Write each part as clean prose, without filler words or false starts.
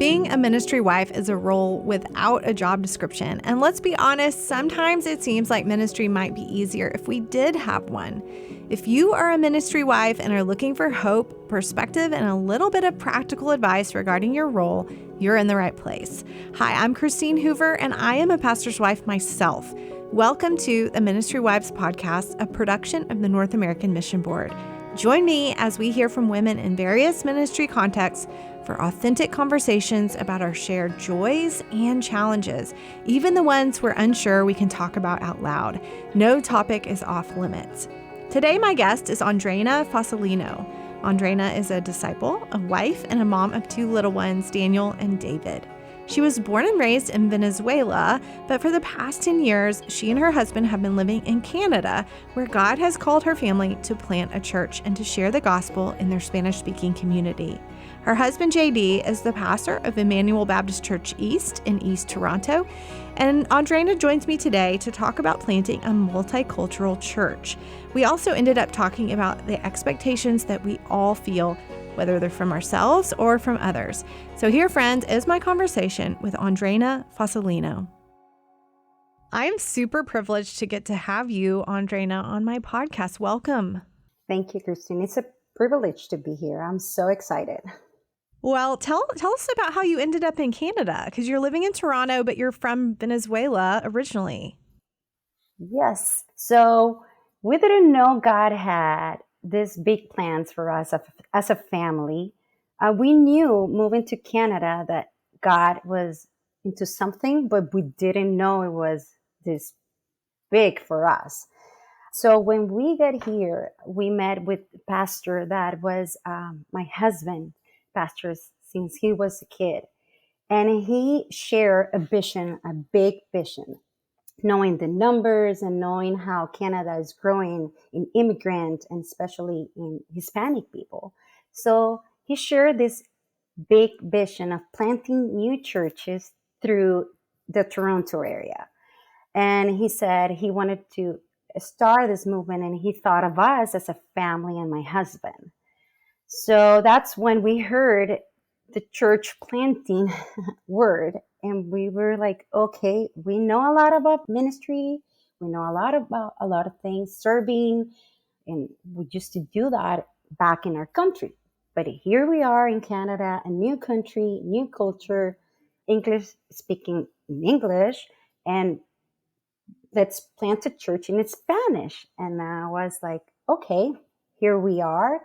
Being a ministry wife is a role without a job description. And let's be honest, sometimes it seems like ministry might be easier if we did have one. If you are a ministry wife and are looking for hope, perspective, and a little bit of practical advice regarding your role, you're in the right place. Hi, I'm Christine Hoover, and I am a pastor's wife myself. Welcome to the Ministry Wives Podcast, a production of the North American Mission Board. Join me as we hear from women in various ministry contexts for authentic conversations about our shared joys and challenges, even the ones we're unsure we can talk about out loud. No topic is off limits. Today, my guest is Andreina Fasolino. Andreina is a disciple, a wife, and a mom of two little ones, Daniel and David. She was born and raised in Venezuela, but for the past 10 years, she and her husband have been living in Canada, where God has called her family to plant a church and to share the gospel in their Spanish-speaking community. Her husband, JD, is the pastor of Emmanuel Baptist Church East in East Toronto, and Andreina joins me today to talk about planting a multicultural church. We also ended up talking about the expectations that we all feel, whether they're from ourselves or from others. So here, friends, is my conversation with Andreina Fasolino. I am super privileged to get to have you, Andreina, on my podcast. Welcome. Thank you, Christine. It's a privilege to be here. I'm so excited. Well, tell us about how you ended up in Canada, because you're living in Toronto, but you're from Venezuela originally. Yes. So we didn't know God had these big plans for us as a family. We knew moving to Canada that God was into something, but we didn't know it was this big for us. So when we got here, we met with a pastor that was my husband, pastor since he was a kid. And he shared a vision, a big vision, knowing the numbers and knowing how Canada is growing in immigrant and especially in Hispanic people. So he shared this big vision of planting new churches through the Toronto area. And he said he wanted to start this movement, and he thought of us as a family and my husband. So that's when we heard the church planting word. And we were like, okay, we know a lot about ministry. We know a lot about a lot of things, serving. And we used to do that back in our country. But here we are in Canada, a new country, new culture, English speaking in English. And let's plant a church in Spanish. And I was like, okay, here we are.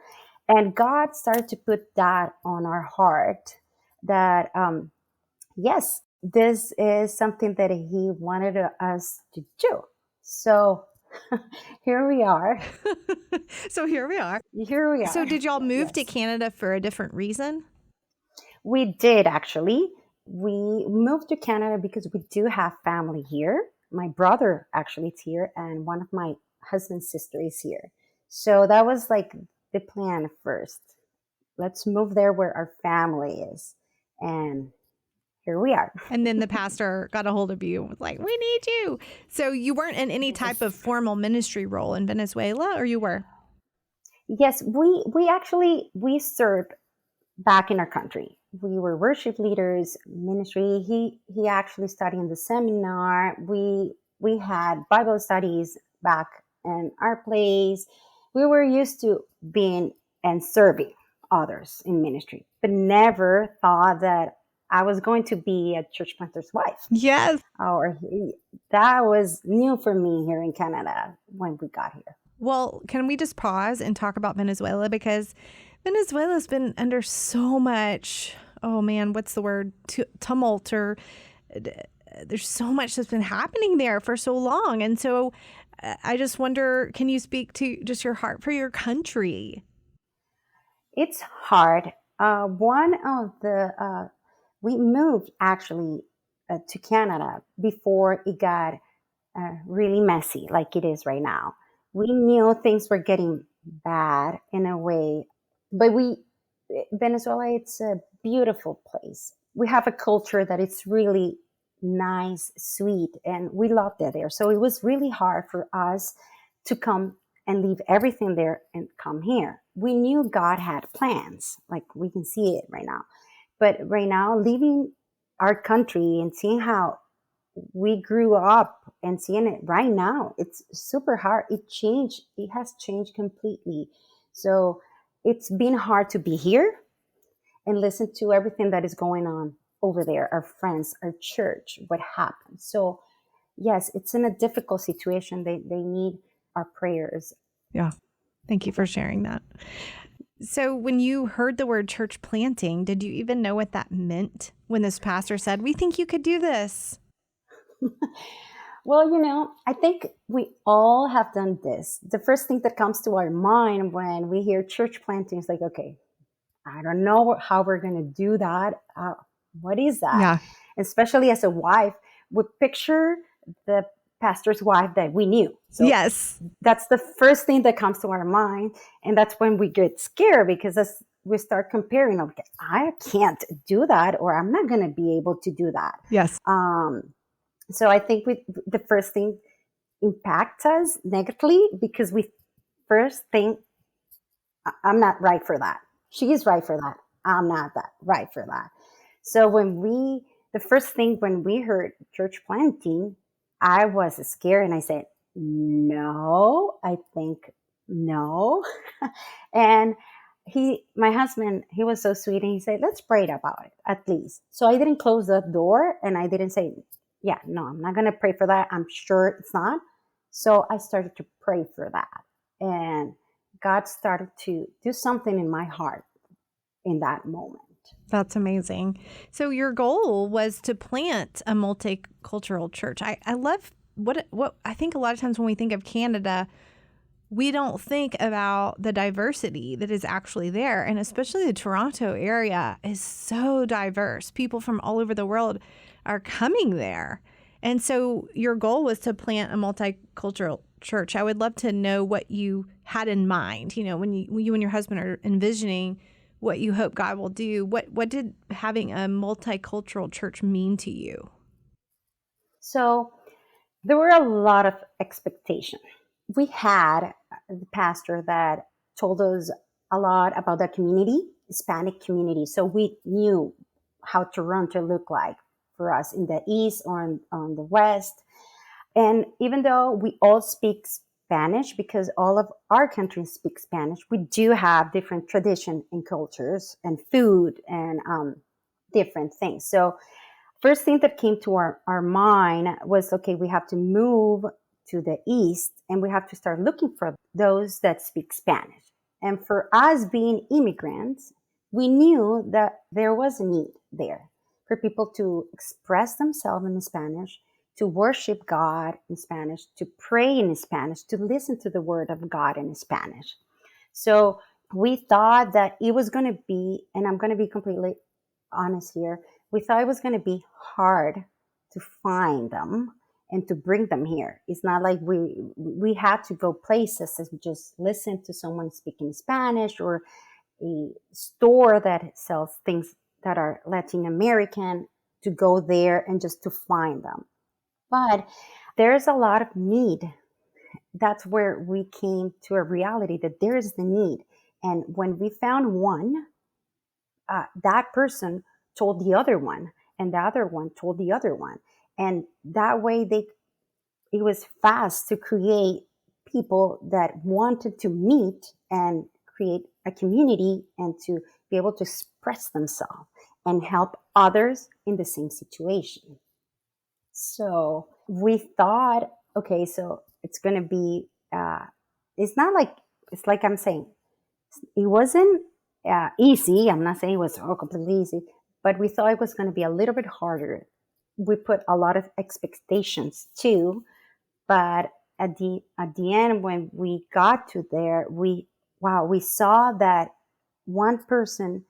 And God started to put that on our heart that, yes, this is something that he wanted us to do. So here we are. Here we are. Here we are. So did y'all move to Canada for a different reason? We did, actually. We moved to Canada because we do have family here. My brother actually is here, and one of my husband's sister is here. So that was like the plan first. Let's move there where our family is. And here we are. And then the pastor got a hold of you and was like, we need you. So you weren't in any type of formal ministry role in Venezuela, or you were? Yes, we served back in our country. We were worship leaders, ministry. He actually studied in the seminar. We had Bible studies back in our place. We were used to being and serving others in ministry, but never thought that I was going to be a church planter's wife. Yes. That was new for me here in Canada when we got here. Well, can we just pause and talk about Venezuela? Because Venezuela's been under so much, oh man, what's the word? Tumult, or there's so much that's been happening there for so long. And so I just wonder, can you speak to just your heart for your country? It's hard. We moved actually to Canada before it got really messy like it is right now. We knew things were getting bad in a way, but Venezuela, it's a beautiful place. We have a culture that it's really nice, sweet, and we loved it there. So it was really hard for us to come and leave everything there and come here. We knew God had plans, like we can see it right now. But right now, leaving our country and seeing how we grew up and seeing it right now, it's super hard. It has changed completely. So it's been hard to be here and listen to everything that is going on over there, our friends, our church, what happened. So yes, it's in a difficult situation. They need our prayers. Yeah. Thank you for sharing that. So when you heard the word church planting, did you even know what that meant when this pastor said, "We think you could do this"? Well, I think we all have done this. The first thing that comes to our mind when we hear church planting is like, okay, I don't know how we're going to do that. What is that? Yeah. Especially as a wife, we picture the pastor's wife that we knew. So Yes. that's the first thing that comes to our mind. And that's when we get scared, because as we start comparing, okay, I can't do that, or I'm not going to be able to do that. Yes. So I think the first thing impacts us negatively, because we first think, I'm not right for that. She is right for that. I'm not that right for that. So the first thing when we heard church planting, I was scared and I said, no, I think no. And my husband, he was so sweet, and he said, let's pray about it at least. So I didn't close the door and I didn't say, yeah, no, I'm not going to pray for that. I'm sure it's not. So I started to pray for that. And God started to do something in my heart in that moment. That's amazing. So your goal was to plant a multicultural church. I love what I think a lot of times when we think of Canada, we don't think about the diversity that is actually there. And especially the Toronto area is so diverse. People from all over the world are coming there. And so your goal was to plant a multicultural church. I would love to know what you had in mind, when you and your husband are envisioning what you hope God will do. What did having a multicultural church mean to you? So there were a lot of expectations. We had the pastor that told us a lot about the community, Hispanic community. So we knew how Toronto looked like for us in the East or on the West. And even though we all speak Spanish, because all of our countries speak Spanish, we do have different tradition and cultures and food and different things. So first thing that came to our mind was, okay, we have to move to the East and we have to start looking for those that speak Spanish. And for us being immigrants, we knew that there was a need there for people to express themselves in Spanish, to worship God in Spanish, to pray in Spanish, to listen to the word of God in Spanish. So we thought that it was going to be, and I'm going to be completely honest here, we thought it was going to be hard to find them and to bring them here. It's not like we had to go places and just listen to someone speaking Spanish, or a store that sells things that are Latin American, to go there and just to find them. But there's a lot of need. That's where we came to a reality that there is the need. And when we found one, that person told the other one, and the other one told the other one. And that way it was fast to create people that wanted to meet and create a community and to be able to express themselves and help others in the same situation. So we thought, okay, so it's going to be, it's like I'm saying, it wasn't easy. I'm not saying it was completely easy, but we thought it was going to be a little bit harder. We put a lot of expectations too, but at the end, when we got to there, we saw that one person,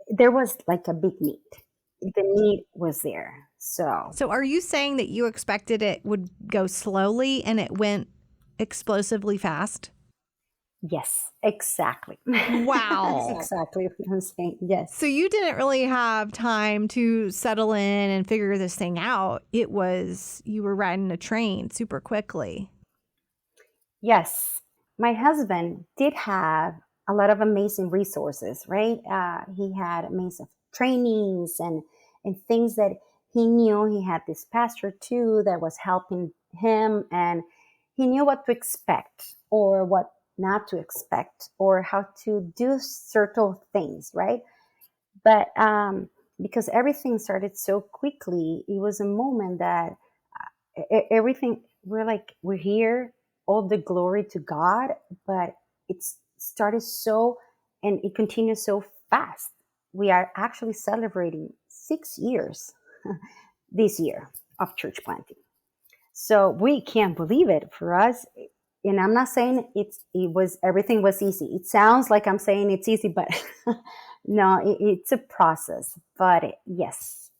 there was like a big need. The need was there. So are you saying that you expected it would go slowly and it went explosively fast? yes, exactly. Wow. That's exactly what I'm saying. Yes. So you didn't really have time to settle in and figure this thing out. You were riding a train super quickly. Yes. My husband did have a lot of amazing resources, right? He had amazing trainings and things that he knew. He had this pastor too that was helping him, and he knew what to expect or what not to expect or how to do certain things, right? But because everything started so quickly, it was a moment that everything, we're here, all the glory to God, but it's started so, and it continues so fast. We are actually celebrating 6 years this year of church planting. So we can't believe it for us. And I'm not saying it was everything was easy. It sounds like I'm saying it's easy, but no, it's a process. But yes,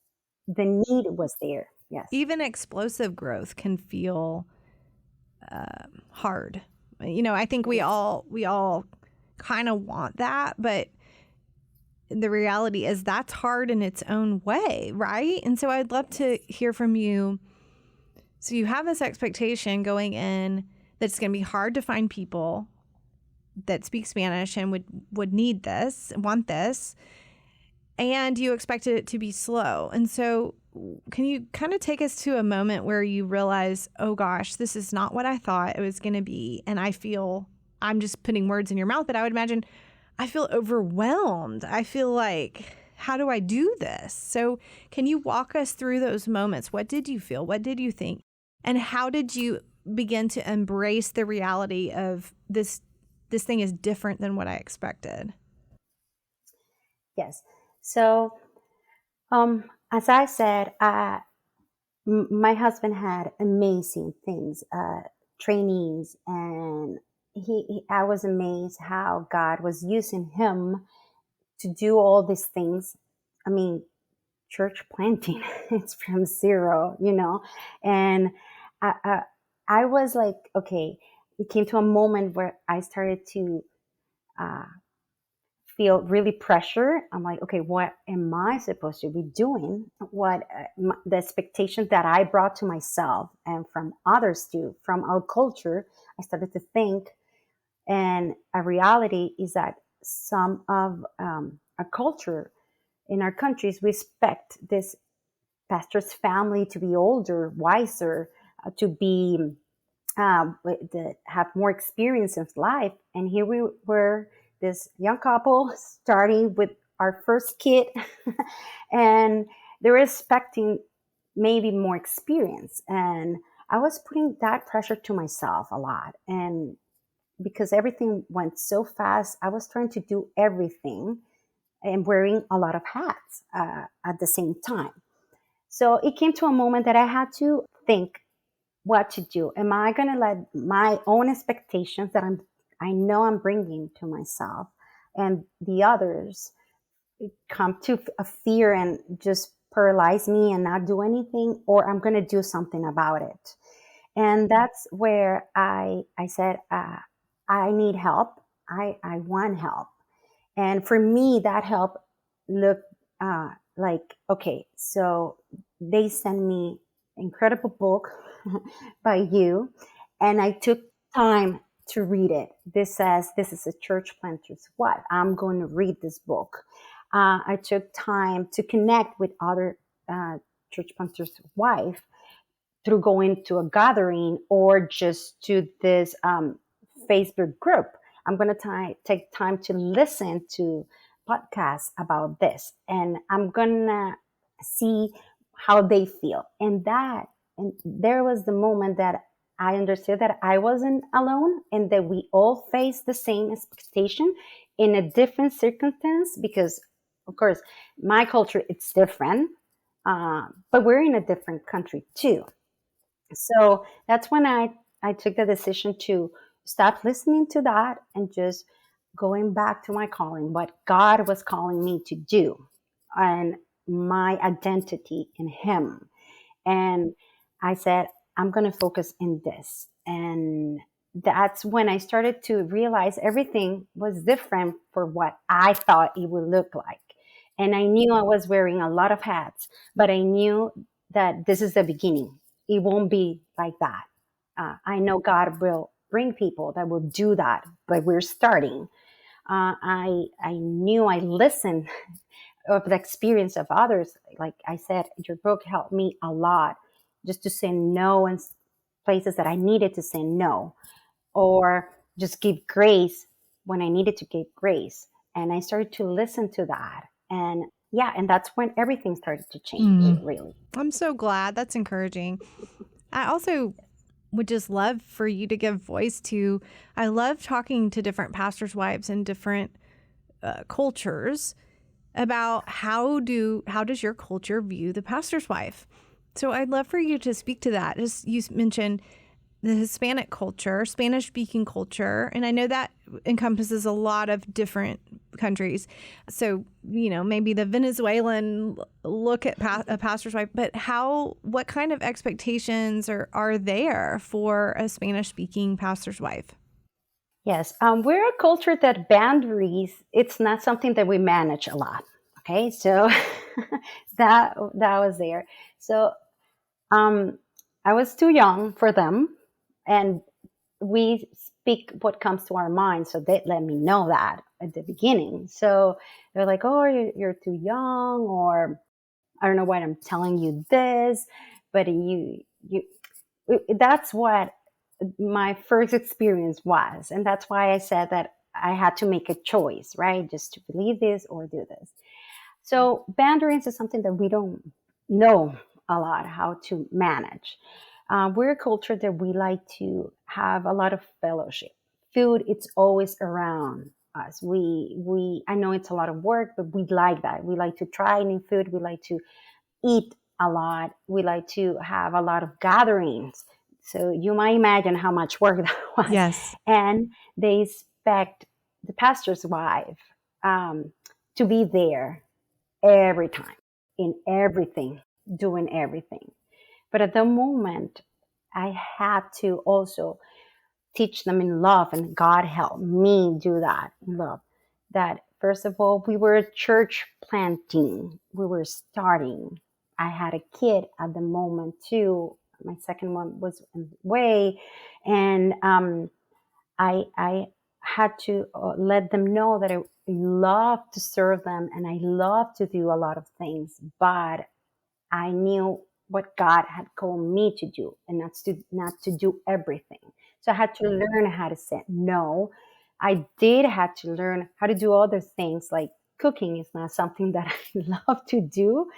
the need was there. Yes. Even explosive growth can feel hard. I think we all kind of want that, but the reality is that's hard in its own way, right? And so I'd love to hear from you. So you have this expectation going in that it's going to be hard to find people that speak Spanish and would need this, want this, and you expect it to be slow. And so can you kind of take us to a moment where you realize, oh gosh, this is not what I thought it was going to be, and I'm just putting words in your mouth, but I would imagine I feel overwhelmed. I feel like, how do I do this? So can you walk us through those moments? What did you feel? What did you think? And how did you begin to embrace the reality of this thing is different than what I expected? Yes. So, as I said, my husband had amazing things, trainings, and I was amazed how God was using him to do all these things. I mean, church planting, it's from zero, and I, I was like, okay, it came to a moment where I started to uh, feel really pressure. I'm like, okay, what am I supposed to be doing? What the expectations that I brought to myself and from others too, from our culture, I started to think. And a reality is that some of our culture in our countries, we expect this pastor's family to be older, wiser, to be that have more experience in life. And here we were, this young couple starting with our first kid, and they were expecting maybe more experience. And I was putting that pressure to myself a lot. And because everything went so fast, I was trying to do everything and wearing a lot of hats at the same time. So it came to a moment that I had to think what to do. Am I going to let my own expectations that I know I'm bringing to myself and the others come to a fear and just paralyze me and not do anything, or I'm going to do something about it? And that's where I said, I need help. I want help. And for me, that help looked like, okay, so they sent me incredible book by you, and I took time to read it. This says this is a church planter's wife. I'm going to read this book. I took time to connect with other church planter's wife through going to a gathering or just to this Facebook group. I'm going to take time to listen to podcasts about this, and I'm going to see how they feel. And there was the moment that I understood that I wasn't alone and that we all face the same expectation in a different circumstance, because of course my culture, it's different, but we're in a different country too. So that's when I took the decision to stop listening to that and just going back to my calling, what God was calling me to do, and my identity in Him. And I said, I'm going to focus in this. And that's when I started to realize everything was different for what I thought it would look like. And I knew I was wearing a lot of hats, but I knew that this is the beginning. It won't be like that. I know God will bring people that will do that, but we're starting. I knew I listened of the experience of others. Like I said, your book helped me a lot just to say no in places that I needed to say no, or just give grace when I needed to give grace. And I started to listen to that. And yeah, and that's when everything started to change, really. I'm so glad. That's encouraging. I also would just love for you to give voice to, I love talking to different pastors' wives in different cultures about how does your culture view the pastor's wife. So I'd love for you to speak to that. As you mentioned, the Hispanic culture, Spanish speaking culture, and I know that encompasses a lot of different countries. So, maybe the Venezuelan look at a pastor's wife, but what kind of expectations are there for a Spanish speaking pastor's wife? Yes, we're a culture that boundaries, it's not something that we manage a lot. Okay, so that was there. So I was too young for them, and we speak what comes to our mind. So they let me know that at the beginning. So they're like, "Oh, you're too young," or "I don't know why I'm telling you this," but you. That's what my first experience was, and that's why I said that I had to make a choice, right? Just to believe this or do this. So boundaries is something that we don't know a lot how to manage. We're a culture that we like to have a lot of fellowship. Food, it's always around us. I know it's a lot of work, but we like that. We like to try new food. We like to eat a lot. We like to have a lot of gatherings. So you might imagine how much work that was. Yes. And they expect the pastor's wife to be there every time, in everything, doing everything. But at the moment, I had to also teach them in love, and God helped me do that in love. That first of all, we were church planting, we were starting. I had a kid at the moment too. My second one was away, and I had to let them know that I love to serve them and I love to do a lot of things, but I knew what God had called me to do, and not to do everything. So I had to learn how to say no. I did have to learn how to do other things, like cooking is not something that I love to do,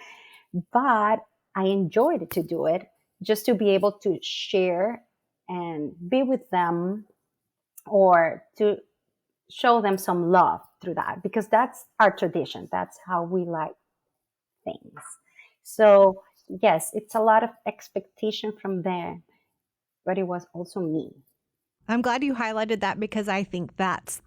but I enjoyed to do it, just to be able to share and be with them, or to show them some love through that, because that's our tradition. That's how we like things. So yes, it's a lot of expectation from there, but it was also me. I'm glad you highlighted that, because I think that's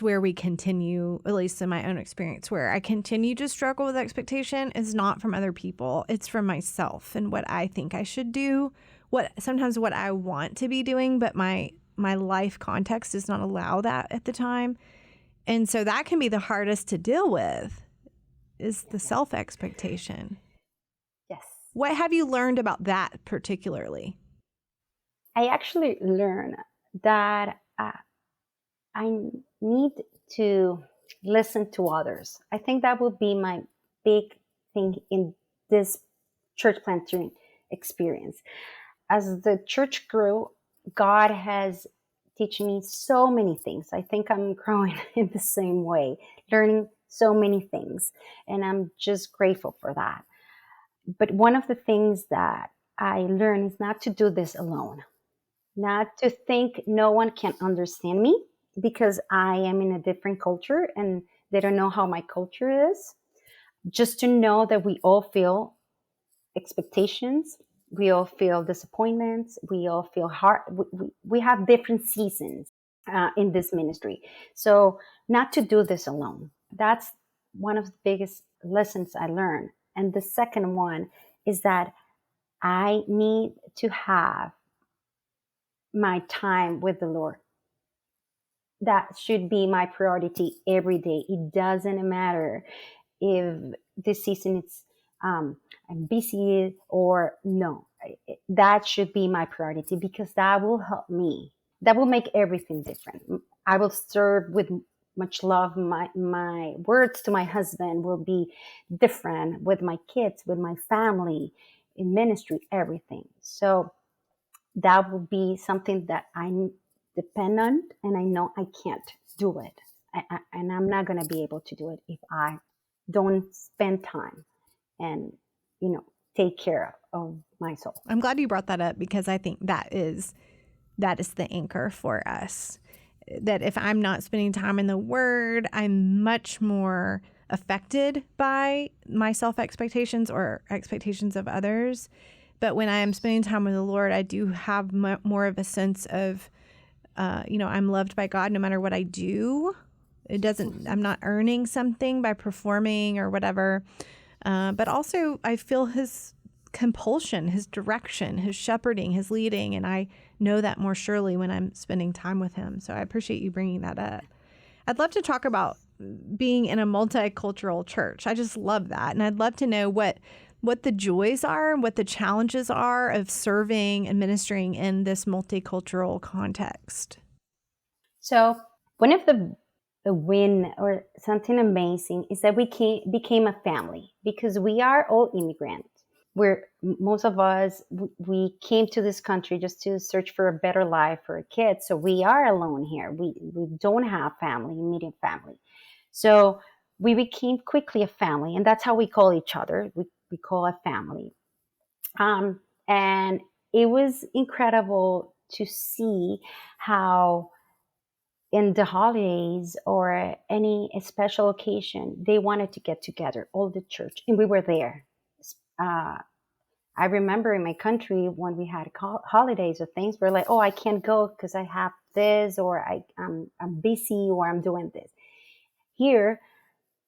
where we continue, at least in my own experience, where I continue to struggle with expectation is not from other people. It's from myself and what I think I should do, sometimes what I want to be doing, but my life context does not allow that at the time. And so that can be the hardest to deal with, is the self expectation. Yes. What have you learned about that particularly? I actually learned that I need to listen to others. I think that would be my big thing in this church planting experience. As the church grew, God has teaching me so many things. I think I'm growing in the same way, learning so many things, and I'm just grateful for that. But one of the things that I learned is not to do this alone, not to think no one can understand me because I am in a different culture and they don't know how my culture is. Just to know that we all feel expectations, we all feel disappointments, we all feel hard. We have different seasons in this ministry. So, not to do this alone. That's one of the biggest lessons I learned. And the second one is that I need to have my time with the Lord. That should be my priority every day. It doesn't matter if this season it's I'm busy or no. That should be my priority, because that will help me. that will make everything different. I will serve with much love. My words to my husband will be different with my kids, with my family, in ministry, everything. So that will be something that I depend on, and I know I can't do it. And I'm not going to be able to do it if I don't spend time and, take care of my soul. I'm glad you brought that up, because I think that is the anchor for us. That if I'm not spending time in the Word, I'm much more affected by my self-expectations or expectations of others. But when I am spending time with the Lord, I do have more of a sense of, I'm loved by God no matter what I do. I'm not earning something by performing or whatever. But also I feel his compulsion, his direction, his shepherding, his leading. And I know that more surely when I'm spending time with him. So I appreciate you bringing that up. I'd love to talk about being in a multicultural church. I just love that. And I'd love to know what the joys are, what the challenges are of serving and ministering in this multicultural context. So one of the win or something amazing is that we became a family, because we are all immigrants. Most of us, we came to this country just to search for a better life for our kids. So we are alone here. We don't have family, immediate family. So we became quickly a family, and that's how we call each other. We call a family. And it was incredible to see how in the holidays or any special occasion, they wanted to get together, all the church, and we were there. I remember in my country when we had holidays or things, we're like, oh, I can't go because I have this, or I'm busy, or I'm doing this. Here,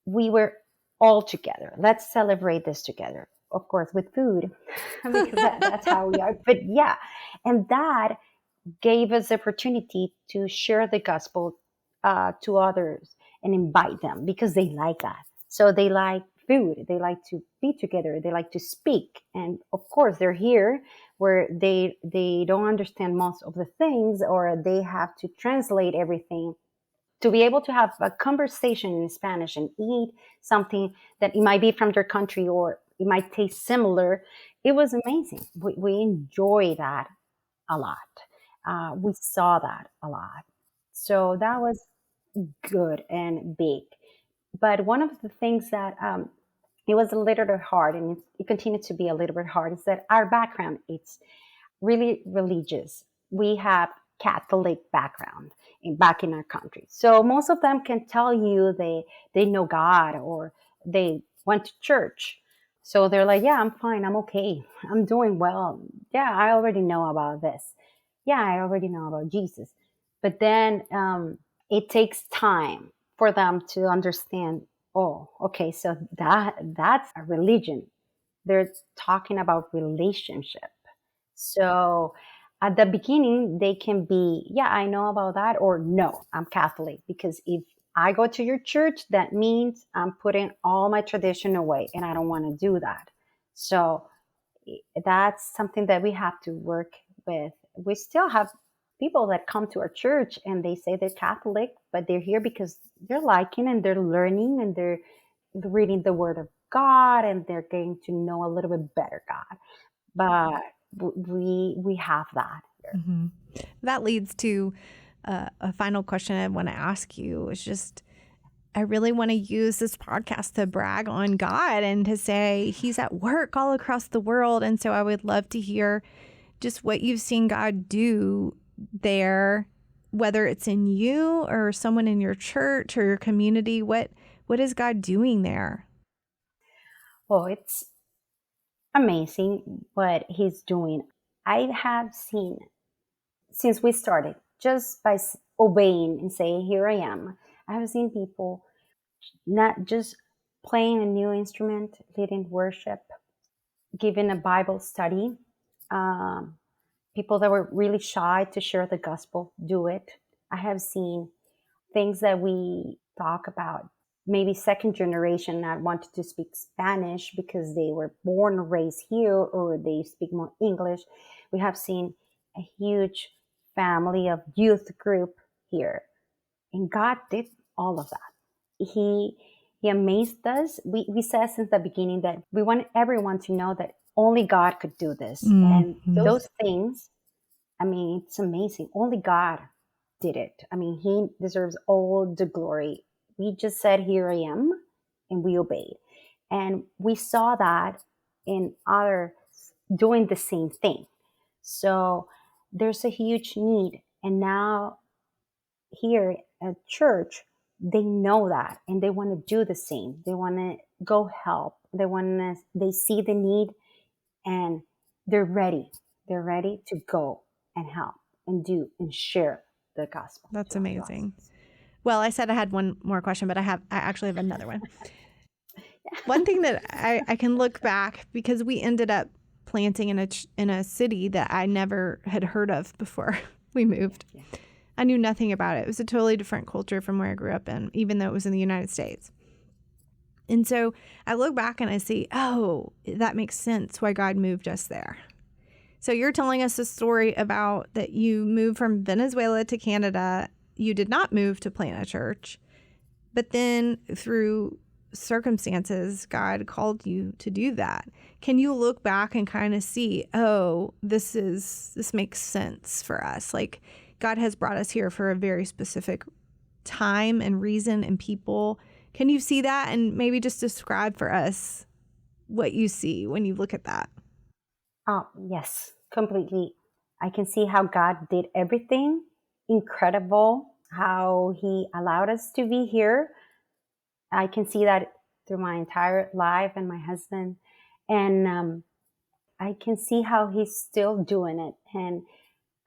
we were all together. Let's celebrate this together. Of course, with food, because that's how we are. But yeah, and that gave us the opportunity to share the gospel to others and invite them, because they like that. So they like food, they like to be together, they like to speak. And of course, they're here where they don't understand most of the things, or they have to translate everything. To be able to have a conversation in Spanish and eat something that it might be from their country or it might taste similar, it was amazing. We enjoy that a lot. We saw that a lot. So that was good and big. But one of the things that it was a little bit hard, and it continued to be a little bit hard, is that our background, it's really religious. We have Catholic background back in our country. So most of them can tell you they know God or they went to church. So they're like, yeah, I'm fine. I'm okay. I'm doing well. Yeah, I already know about this. Yeah, I already know about Jesus. But then it takes time for them to understand, oh, okay, so that's a religion. They're talking about relationship. So at the beginning, they can be, yeah, I know about that, or no, I'm Catholic. Because if I go to your church, that means I'm putting all my tradition away, and I don't want to do that. So that's something that we have to work with. We still have people that come to our church and they say they're Catholic, but they're here because they're liking and they're learning and they're reading the Word of God, and they're getting to know a little bit better God. But we have that here. Mm-hmm. That leads to a final question I want to ask you. Is just, I really want to use this podcast to brag on God and to say he's at work all across the world. And so I would love to hear just what you've seen God do there, whether it's in you or someone in your church or your community. What is God doing there? Well, it's amazing what he's doing. I have seen, since we started, just by obeying and saying, here I am, I have seen people not just playing a new instrument, leading worship, giving a Bible study. People that were really shy to share the gospel do it. I have seen things that we talk about, maybe second generation not wanted to speak Spanish because they were born or raised here, or they speak more English. We have seen a huge family of youth group here. And God did all of that. He amazed us. We said since the beginning that we want everyone to know that only God could do this. And those things, I mean, it's amazing. Only God did it. I mean, he deserves all the glory. We just said, here I am, and we obeyed. And we saw that in others doing the same thing. So there's a huge need. And now here at church, they know that, and they want to do the same. They want to go help. They see the need, and they're ready. They're ready to go and help and do and share the gospel. That's amazing. Well, I said I had one more question, but I actually have another one. One thing that I can look back, because we ended up planting in a city that I never had heard of before we moved. Yeah. I knew nothing about it. It was a totally different culture from where I grew up in, even though it was in the United States. And so I look back and I see, oh, that makes sense why God moved us there. So you're telling us a story about that you moved from Venezuela to Canada. You did not move to plant a church, but then through circumstances, God called you to do that. Can you look back and kind of see, oh, this makes sense for us? Like, God has brought us here for a very specific time and reason and people. Can you see that? And maybe just describe for us what you see when you look at that. Oh, yes, completely. I can see how God did everything incredible, how he allowed us to be here. I can see that through my entire life and my husband. And I can see how he's still doing it. And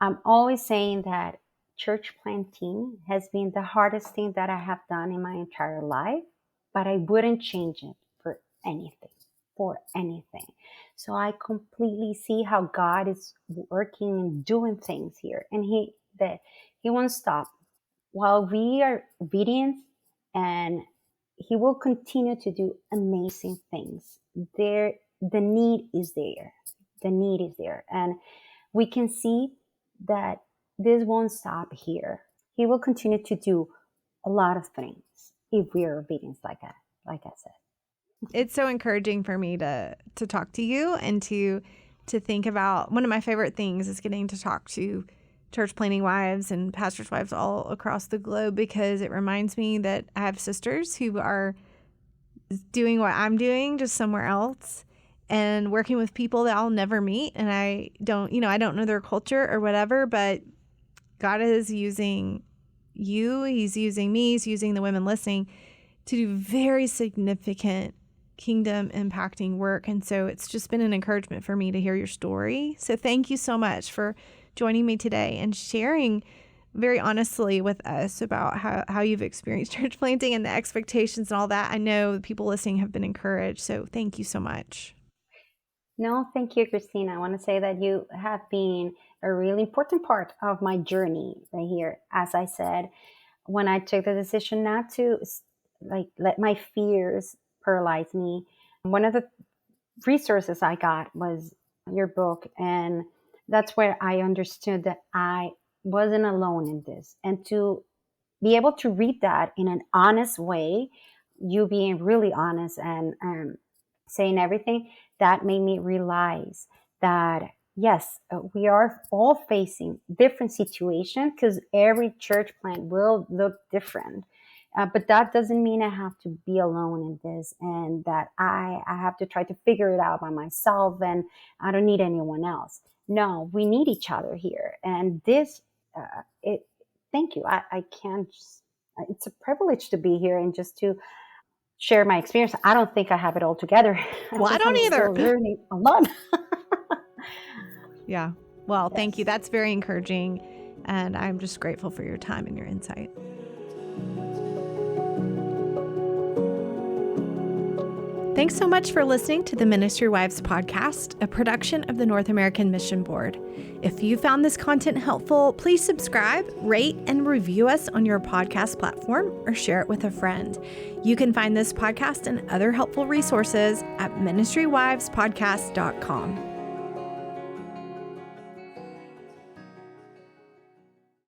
I'm always saying that church planting has been the hardest thing that I have done in my entire life, but I wouldn't change it for anything. So I completely see how God is working and doing things here, and he won't stop while we are obedient, and he will continue to do amazing things. The need is there, and we can see that this won't stop here. He will continue to do a lot of things if we are obedient, like I said. It's so encouraging for me to talk to you and to think about. One of my favorite things is getting to talk to church planting wives and pastors' wives all across the globe, because it reminds me that I have sisters who are doing what I'm doing, just somewhere else, and working with people that I'll never meet. And I don't know their culture or whatever, but God is using you. He's using me. He's using the women listening to do very significant kingdom impacting work. And so it's just been an encouragement for me to hear your story. So thank you so much for joining me today and sharing very honestly with us about how you've experienced church planting and the expectations and all that. I know the people listening have been encouraged. So thank you so much. No, thank you, Christina. I want to say that you have been a really important part of my journey right here. As I said, when I took the decision not to let my fears paralyze me, one of the resources I got was your book. And that's where I understood that I wasn't alone in this. And to be able to read that in an honest way, you being really honest and saying everything, that made me realize that, yes, we are all facing different situations, because every church plant will look different. But that doesn't mean I have to be alone in this, and that I have to try to figure it out by myself, and I don't need anyone else. No, we need each other here. And this, thank you. I can't just, it's a privilege to be here and just to share my experience. I don't think I have it all together. Well, I don't either. I'm still learning a lot. Yeah. Well, yes. Thank you. That's very encouraging. And I'm just grateful for your time and your insight. Thanks so much for listening to the Ministry Wives podcast, a production of the North American Mission Board. If you found this content helpful, please subscribe, rate, and review us on your podcast platform, or share it with a friend. You can find this podcast and other helpful resources at ministrywivespodcast.com.